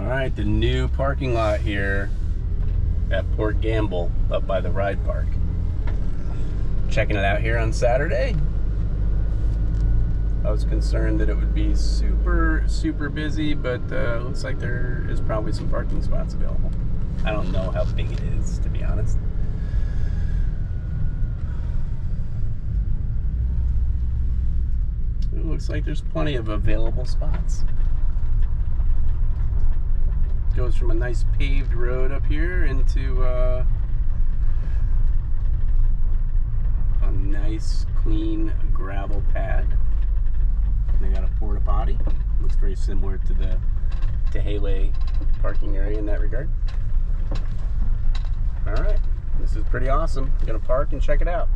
Alright, the new parking lot here at Port Gamble up by the ride park. Checking it out here on Saturday. I was concerned that it would be super busy, but looks like there is probably some parking spots available. I don't know how big it is, to be honest. It looks like there's plenty of available spots. Goes from a nice paved road up here into a nice clean gravel pad. They got a porta potty. Looks very similar to the Hayway parking area in that regard. All right, this is pretty awesome. I'm gonna park and check it out.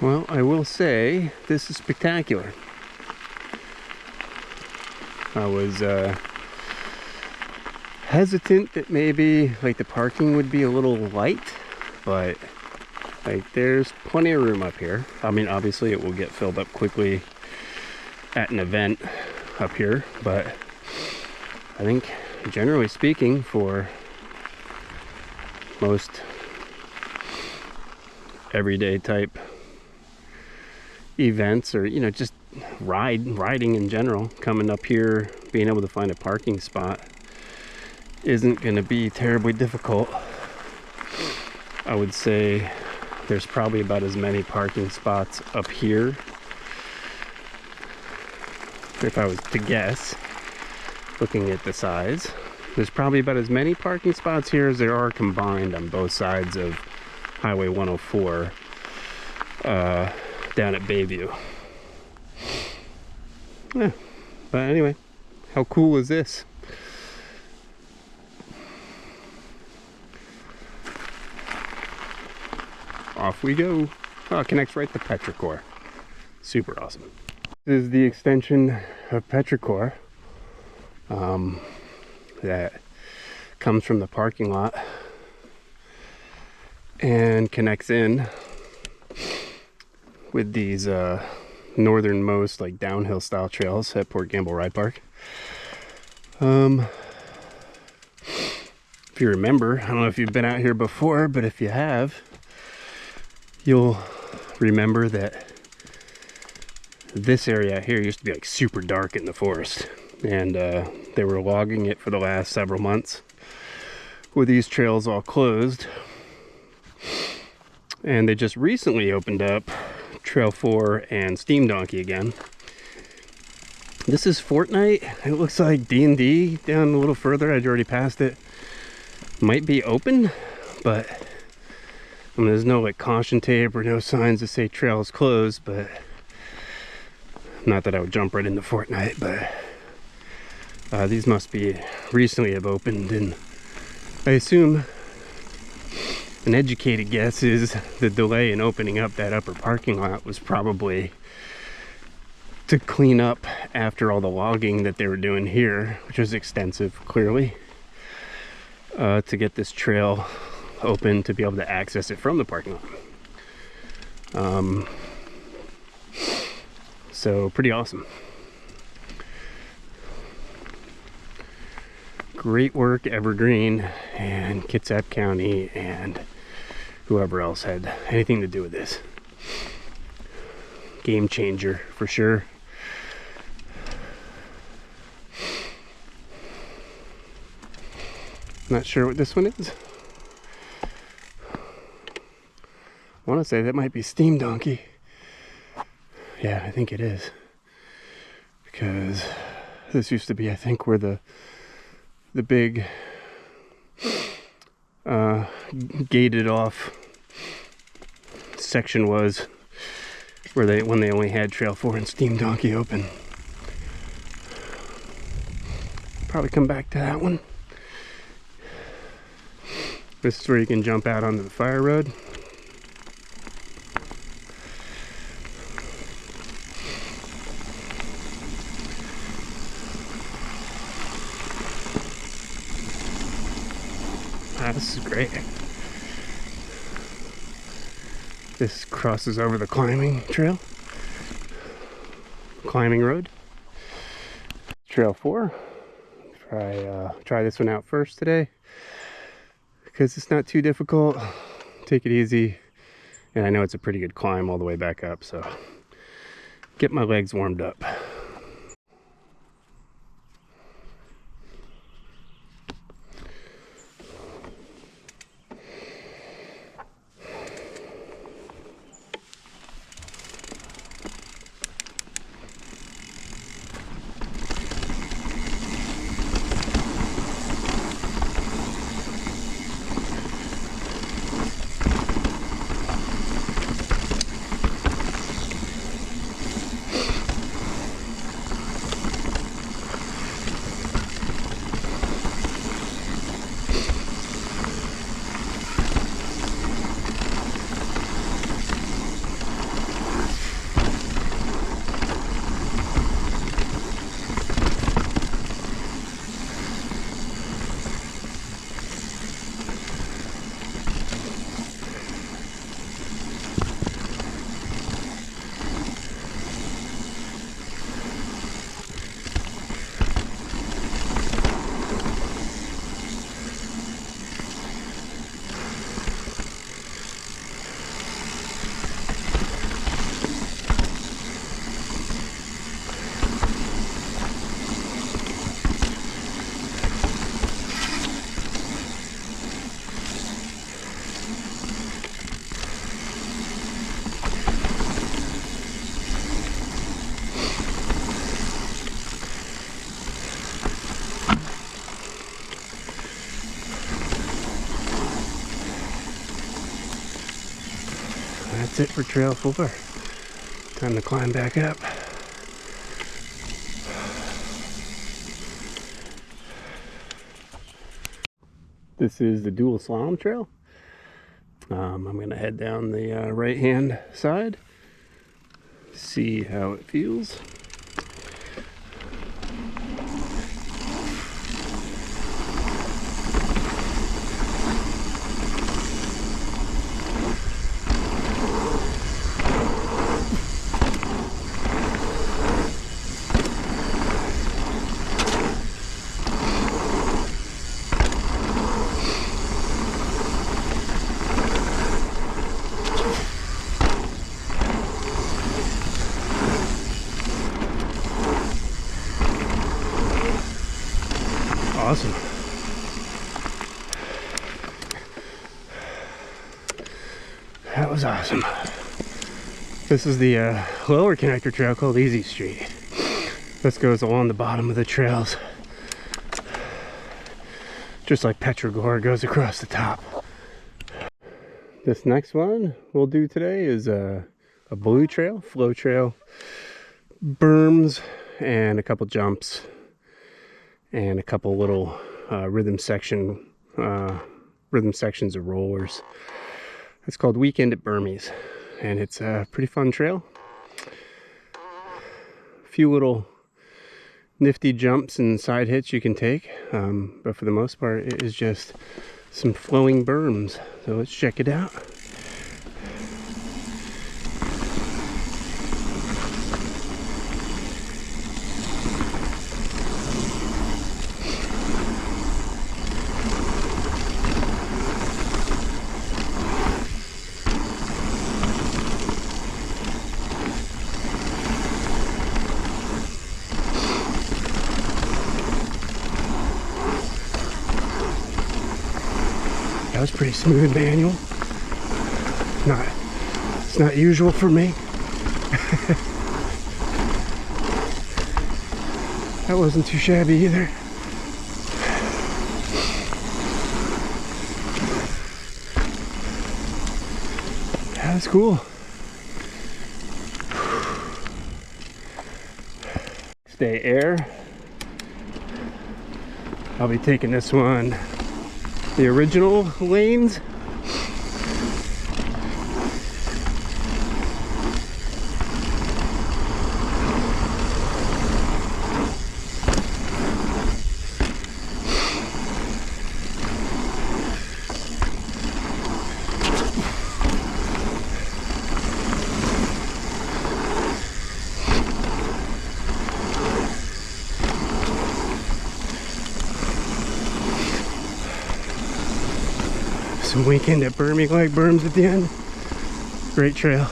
Well, I will say, this is spectacular. I was hesitant that maybe like the parking would be a little light, but like there's plenty of room up here. I mean, obviously it will get filled up quickly at an event up here, but I think generally speaking, for most everyday type events, or you know, just riding in general, coming up here, being able to find a parking spot isn't going to be terribly difficult. I would say there's probably about as many parking spots up here, if I was to guess, looking at the size. There's probably about as many parking spots here as there are combined on both sides of Highway 104 down at Bayview. Yeah, but anyway, how cool is this? Off we go. Oh, it connects right to Petrichor. Super awesome. This is the extension of Petrichor that comes from the parking lot and connects in with these northernmost like downhill style trails at Port Gamble Ride Park. If you remember, I don't know if you've been out here before, but if you have, you'll remember that this area here used to be like super dark in the forest, and they were logging it for the last several months with these trails all closed, and they just recently opened up Trail 4 and Steam Donkey again. This is Fortnite. It looks like D&D down a little further. I'd already passed it. Might be open, but I mean, there's no like caution tape or no signs that say trail is closed, but not that I would jump right into Fortnite, but these must be recently have opened, and I assume an educated guess is the delay in opening up that upper parking lot was probably to clean up after all the logging that they were doing here, which was extensive, clearly, to get this trail open to be able to access it from the parking lot. So pretty awesome. Great work, Evergreen and Kitsap County and whoever else had anything to do with this. Game changer for sure. Not sure what this one is. I want to say that might be Steam Donkey. Yeah, I think it is. Because this used to be, I think, where the big gated off section was where when they only had Trail 4 and Steam Donkey open. Probably come back to that one. This is where you can jump out onto the fire road. This is great. This crosses over the climbing trail. Climbing road. Trail 4. Try this one out first today because it's not too difficult. Take it easy, and I know it's a pretty good climb all the way back up, so get my legs warmed up. That's it for Trail 4. Time to climb back up. This is the dual slalom trail. I'm going to head down the right hand side, see how it feels. Awesome. That was awesome. This is the lower connector trail called Easy Street. This goes along the bottom of the trails, just like Petrogor goes across the top. This next one we'll do today is a blue trail, flow trail, berms, and a couple jumps, and a couple little rhythm sections of rollers. It's called Weekend at Burmese, and it's a pretty fun trail. A few little nifty jumps and side hits you can take, but for the most part it is just some flowing berms. So let's check it out. That was pretty smooth manual. It's not usual for me. That wasn't too shabby either. That's cool. Stay air. I'll be taking this one, the original lanes. Some weekend at Burmy Lake berms at the end. Great trail.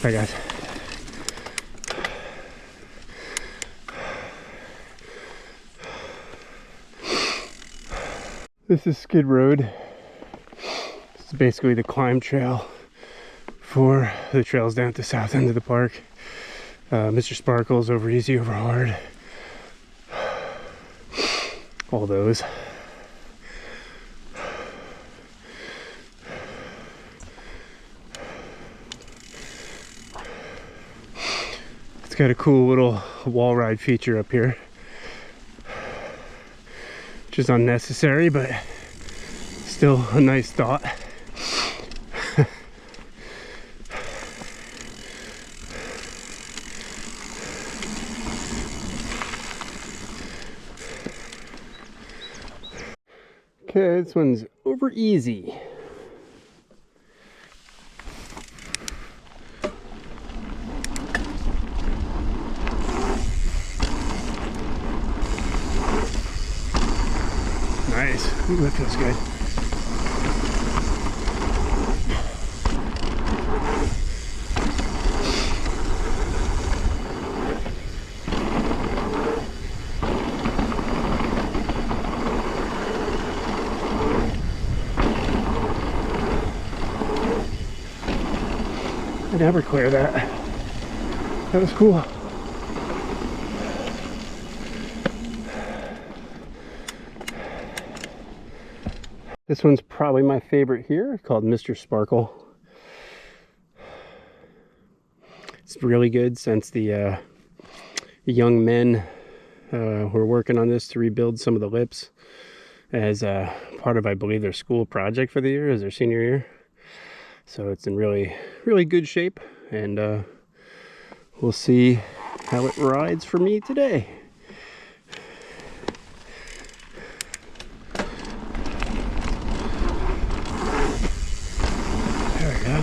Bye guys. This is Skid Road. This is basically the climb trail for the trails down at the south end of the park. Mr. Sparkles, Over Easy, Over Hard. All those. It's got a cool little wall ride feature up here, which is unnecessary, but still a nice thought. Okay, this one's Over Easy. Nice. Ooh, that feels good. I never clear that. That was cool. This one's probably my favorite here, called Mr. Sparkle. It's really good since the young men were working on this to rebuild some of the lips as part of, I believe, their school project for the year, as their senior year. So it's in really, really good shape, and we'll see how it rides for me today. There we go.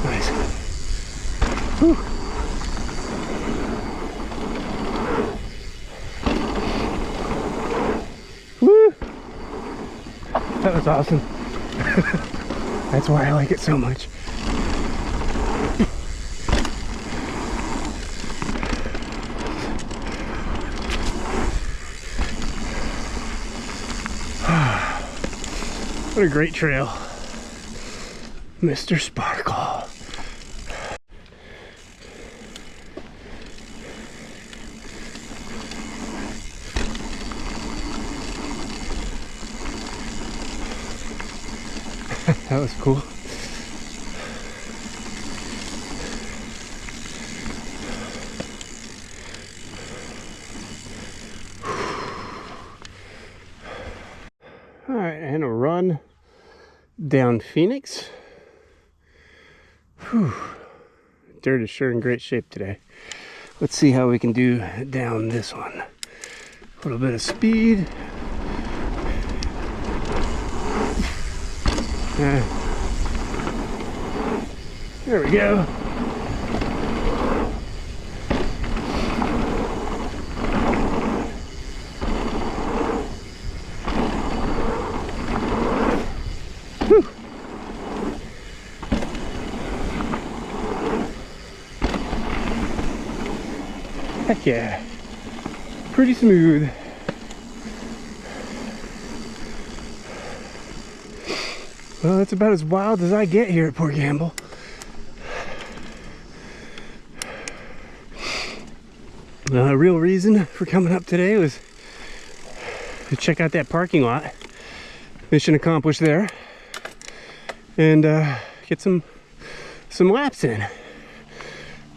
Nice. Whew. Woo! That was awesome. That's why I like it so much. What a great trail. Mr. Sparkle. That was cool. All right, and a run down Phoenix. Whew. Dirt is sure in great shape today. Let's see how we can do down this one. A little bit of speed. There we go. Whew. Heck yeah. Pretty smooth. Well, it's about as wild as I get here at Port Gamble. The real reason for coming up today was to check out that parking lot. Mission accomplished there. And get some laps in.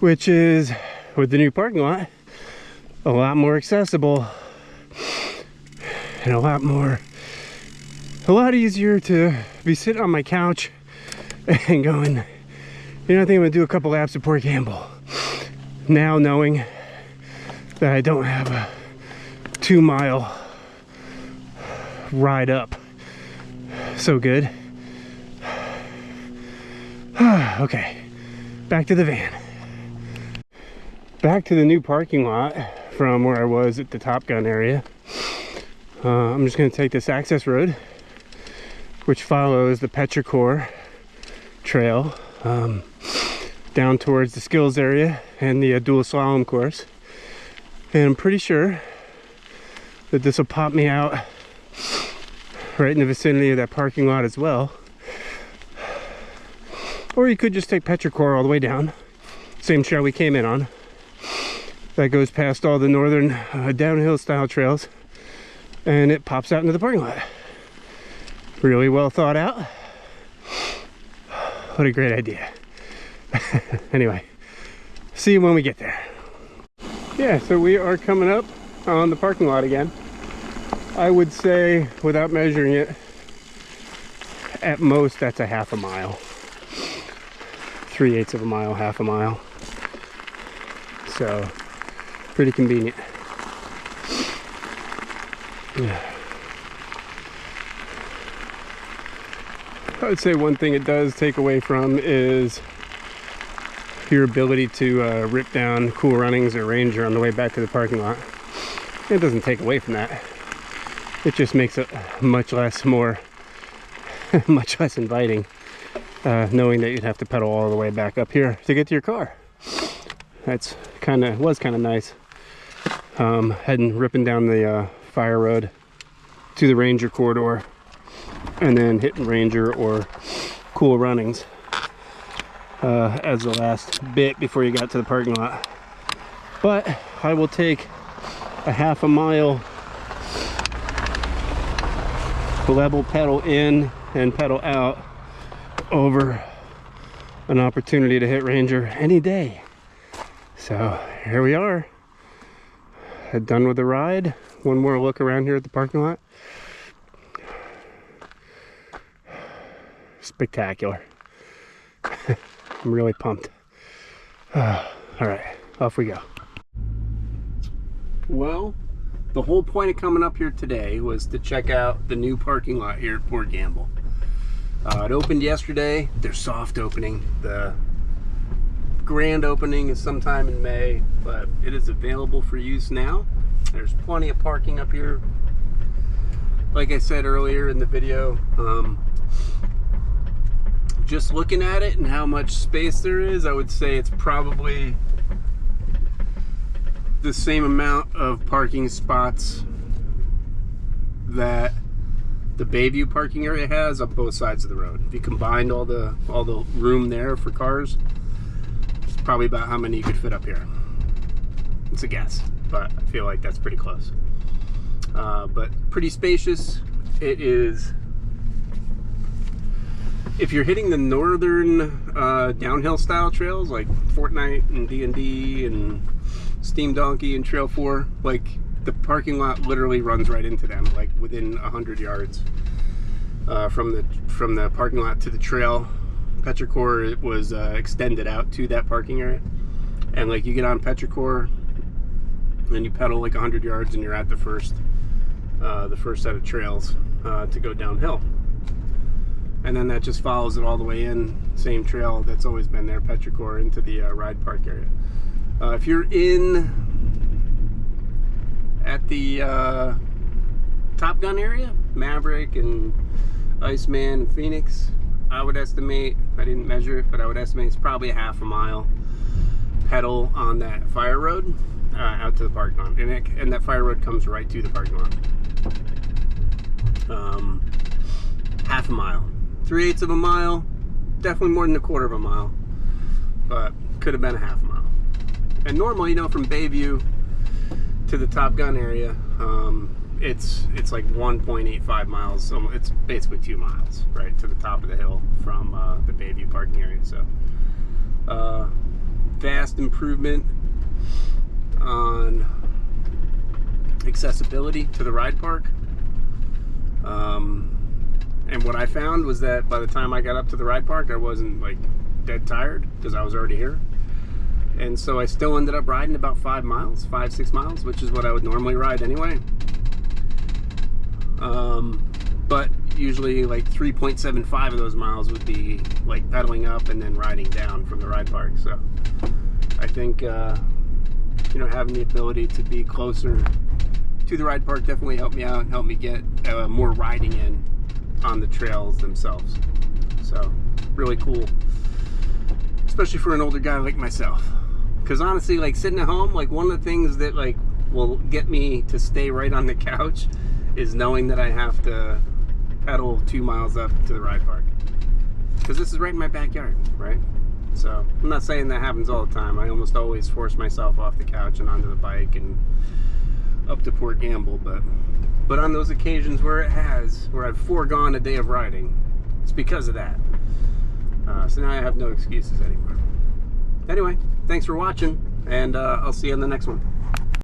Which is, with the new parking lot, a lot more accessible. And a lot easier to be sitting on my couch and going, you know, I think I'm gonna do a couple laps at Port Campbell. Now knowing that I don't have a 2-mile ride up. So good. Okay, back to the van. Back to the new parking lot from where I was at the Top Gun area. I'm just gonna take this access road, which follows the Petrichor Trail down towards the skills area and the dual slalom course. And I'm pretty sure that this will pop me out right in the vicinity of that parking lot as well. Or you could just take Petrichor all the way down, same trail we came in on. That goes past all the northern downhill style trails, and it pops out into the parking lot. Really well thought out. What a great idea. Anyway, see you when we get there. Yeah, so we are coming up on the parking lot again. I would say, without measuring it, at most that's a half a mile. 3/8 of a mile, half a mile. So, pretty convenient. Yeah. I would say one thing it does take away from is your ability to rip down Cool Runnings or Ranger on the way back to the parking lot. It doesn't take away from that. It just makes it much less inviting, knowing that you'd have to pedal all the way back up here to get to your car. Was kind of nice. Ripping down the Fire Road to the Ranger corridor, and then hitting Ranger or Cool Runnings as the last bit before you got to the parking lot. But I will take a half a mile level pedal in and pedal out over an opportunity to hit Ranger any day. So here we are, done with the ride. One more look around here at the parking lot. Spectacular. I'm really pumped. All right, off we go. Well, the whole point of coming up here today was to check out the new parking lot here at Port Campbell. It opened yesterday. Their soft opening. The grand opening is sometime in May, but it is available for use now. There's plenty of parking up here. Like I said earlier in the video, just looking at it and how much space there is, I would say it's probably the same amount of parking spots that the Bayview parking area has on both sides of the road. If you combined all the room there for cars, it's probably about how many you could fit up here. It's a guess, but I feel like that's pretty close. But pretty spacious. It is. If you're hitting the northern downhill style trails like Fortnite and D&D and Steam Donkey and Trail 4, like the parking lot literally runs right into them, like within 100 yards from the parking lot to the trail. Petrichor, it was extended out to that parking area, and like you get on Petrichor and you pedal like 100 yards and you're at the first set of trails to go downhill. And then that just follows it all the way in, same trail that's always been there, Petrichor, into the ride park area. If you're at the Top Gun area, Maverick and Iceman and Phoenix, I would estimate, I didn't measure it, but I would estimate it's probably a half a mile pedal on that Fire Road out to the parking lot. And that Fire Road comes right to the parking lot. Half a mile. 3/8 of a mile, definitely more than a quarter of a mile, but could have been a half a mile. And normally, you know, from Bayview, to the Top Gun area. It's like 1.85 miles, so it's basically 2 miles, right, to the top of the hill from the Bayview parking area. So vast improvement on accessibility to the ride park. And what I found was that by the time I got up to the ride park, I wasn't like dead tired because I was already here. And so I still ended up riding about 5 miles, 5-6 miles, which is what I would normally ride anyway. But usually like 3.75 of those miles would be like pedaling up and then riding down from the ride park. So I think, you know, having the ability to be closer to the ride park definitely helped me out and helped me get more riding in on the trails themselves. So really cool, especially for an older guy like myself. Because honestly, like sitting at home, like one of the things that like will get me to stay right on the couch is knowing that I have to pedal 2 miles up to the ride park. Because this is right in my backyard, right? So I'm not saying that happens all the time. I almost always force myself off the couch and onto the bike and up to Port Gamble, but on those occasions where I've foregone a day of riding, it's because of that. So now I have no excuses anymore. Anyway, thanks for watching, and I'll see you in the next one.